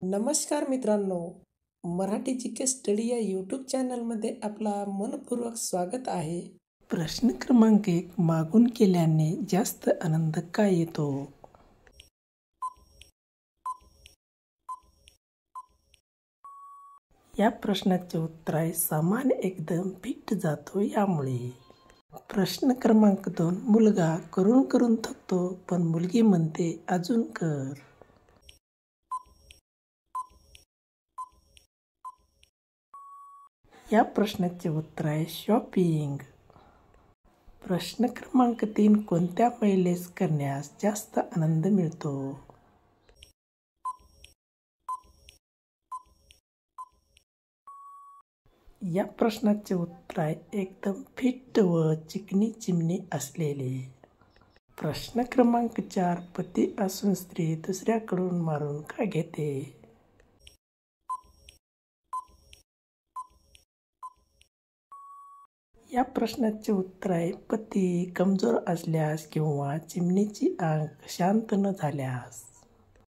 नमस्कार मित्रांनो, मराठी जी के स्टडी या यूट्यूब चॅनलमध्ये आपला मनपूर्वक स्वागत आहे. प्रश्न क्रमांक 1, मागून केल्याने जास्त आनंद का येतो? या प्रश्नाचे उत्तर आहे सामान एकदम फिट जातो यामुळे. प्रश्न क्रमांक 2, मुलगा करून करून थकतो पण मुलगी म्हणते अजून कर. या प्रश्नाचे उत्तर आहे शॉपिंग. प्रश्न क्रमांक 3, कोणत्या महिलेस करण्यास जास्त आनंद मिळतो? या प्रश्नाचे उत्तर आहे एकदम फिट व चिकनी चिमणी असलेले. प्रश्न क्रमांक 4, पती असून स्त्री दुसऱ्याकडून मारून का घेते? या प्रश्नाचे उत्तर आहे पती कमजोर असल्यास किंवा चिमणीची आग शांत न झाल्यास.